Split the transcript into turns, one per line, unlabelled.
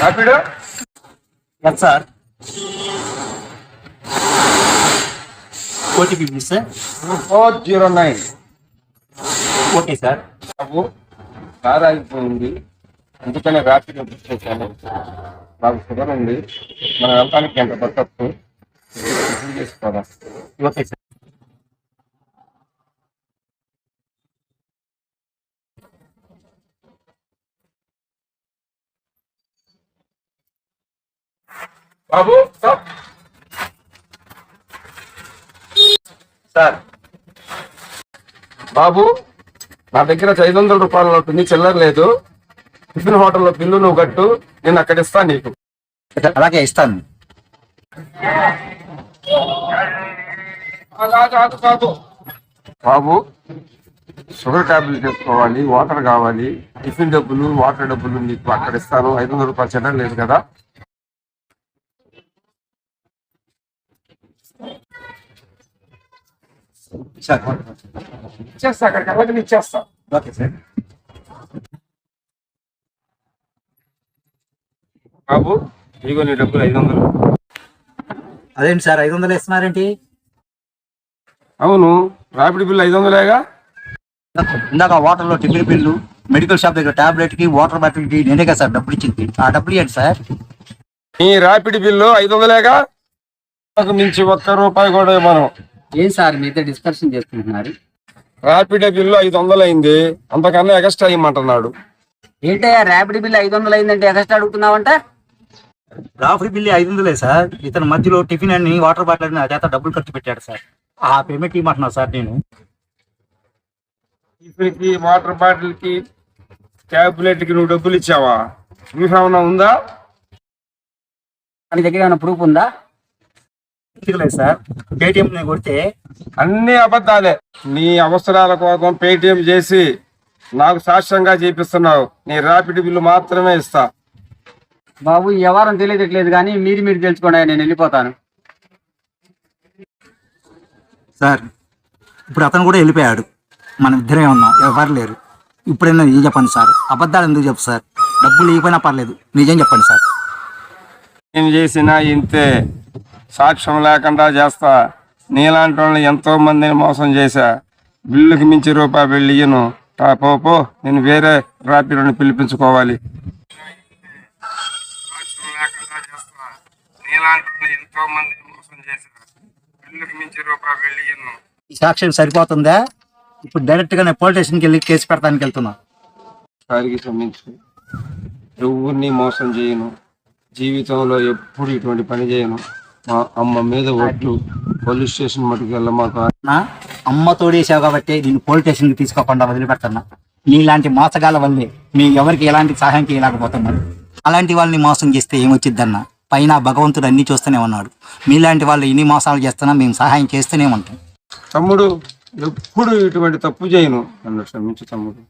Rapido
yes sir. OTP please sir.
409.
Okay sir.
బాబు car ఆగిపోయింది, అందుకనే రాపిడో బుక్ చేశాను. నాకు షుగర్ ఉంది, మనం వెళ్తానికి ఎంత పట్టచ్చు చేసుకోదా.
Okay sir.
బాబు స్టాప్.
సార్
బాబు నా దగ్గర 500 రూపాయల నోటు ఉంది, చిల్లర లేదు. టిఫిన్ హోటల్లో బిల్లు నువ్వు కట్టు, నేను అక్కడ ఇస్తాను నీకు.
అలాగే ఇస్తాను.
కాదు బాబు, షుగర్ టాబ్లెట్ తీసుకోవాలి, వాటర్ కావాలి, టిఫిన్ డబ్బులు వాటర్ డబ్బులు నీకు అక్కడ ఇస్తాను. 500 రూపాయలు చిల్లర లేదు కదా.
సార్
ఇచ్చేస్తా, అక్కడికి వెళ్ళక ఇచ్చేస్తా.
Okay sir.
బాబు ఇదిగో నీ డబ్బులు 500.
అదేంటి సార్ 500 ఇస్తున్నారేంటి?
అవును, రాపిడి బిల్లు 500లేగా.
ఇందాక వాటర్లో టిఫిన్ బిల్లు, మెడికల్ షాప్ దగ్గర టాబ్లెట్కి, వాటర్ బాటిల్కి నేనే కదా సార్ డబ్బులు ఇచ్చింది. ఆ డబ్బులు ఏంటి సార్?
నీ రాపిడి బిల్లు 500లేగా, మించి ₹1 కూడా ఇవ్వను.
ఏం సార్ మీతో డిస్కషన్ చేసుకుంటున్నారు?
రాపిడ్ బిల్లు 500 అయింది, అంతకన్నా ఎక్స్ట్రా ఇమ్మంటున్నాడు.
ఏంటయ్యా ర్యాపిడ్ బిల్ 500 అయిందంటే ఎక్స్ట్రా అడుగుతున్నావంట?
Rafi bill 500 sir. ఇతను మధ్యలో టిఫిన్ అని వాటర్ బాటిల్ అని చేత డబ్బులు ఖర్చు పెట్టాడు సార్. ఆ పేమెంట్ ఇవ్వమంటున్నా సార్ నేను.
టిఫిన్కి, వాటర్ బాటిల్కి, టాబ్లెట్కి నువ్వు డబ్బులు ఇచ్చావా? ప్రూఫ్ ఏమన్నా ఉందా?
నీ దగ్గర ఏమైనా ప్రూఫ్ ఉందా?
లేదు సార్. పేటిఎం నేను కొడితే
అన్ని అబద్ధాలే. నీ అవసరాల కోసం పేటిఎం చేసి నాకు సాక్ష్యంగా చేపిస్తున్నావు. నీ రాపిడ్ బిల్లు మాత్రమే ఇస్తా.
బాబు ఈ వ్యవహారం తెలియట్లేదు కానీ మీరు తెలుసుకోండి, నేను వెళ్ళిపోతాను.
సార్ ఇప్పుడు అతను కూడా వెళ్ళిపోయాడు, మనం ఇద్దరే ఉన్నాం, ఎవరు లేరు. ఇప్పుడైనా నిజం చెప్పండి సార్. అబద్ధాలు ఎందుకు చెప్పు సార్? డబ్బులు ఇవ్వకపోయినా పర్లేదు, నిజం చెప్పండి సార్.
ఏం చేసినా ఇంతే, సాక్ష్యం లేకుండా చేస్తా. నీలాంటి వాళ్ళని ఎంతో మందిని మోసం చేశా. బిల్లుకి మించి ₹1 ఇయ్యను. పో, నేను వేరే రాపిడోని పిలిపించుకోవాలి. సాక్ష్యం లేకుండా చేస్తా. నీలాంటి వాళ్ళని ఎంతో మందిని మోసం చేశా. బిల్లుకి మించి ₹1 ఇయ్యను.
ఈ సాక్ష్యం సరిపోతుందా? ఇప్పుడు డైరెక్ట్గా నేను పోలీస్ స్టేషన్కి వెళ్ళి కేసు పెడతానికి వెళ్తున్నా.
సారికి క్షమించు, ఎవరిని మోసం చేయను. జీవితంలో ఎప్పుడు ఇటువంటి పని చేయను. మా అమ్మ మీద ఒట్టు. పోలీస్ స్టేషన్ మటుకు వెళ్ళమాక.
నా అమ్మ తోడేసావు కాబట్టి నేను పోలీస్ స్టేషన్కి తీసుకోకుండా వదిలిపెడతాను. నీలాంటి మోసగాల వల్లే మీ ఎవరికి ఎలాంటి సహాయం చేయలేకపోతున్నారు. అలాంటి వాళ్ళని మోసం చేస్తే ఏమొచ్చిద్దన్న? పైన భగవంతుడు అన్ని చూస్తూనే ఉన్నాడు. మీలాంటి వాళ్ళు ఎన్ని మోసాలు చేస్తున్నా మేము సహాయం చేస్తూనే ఉంటాం.
తమ్ముడు, ఎప్పుడు ఇటువంటి తప్పు చేయను. నన్ను క్షమించు తమ్ముడు.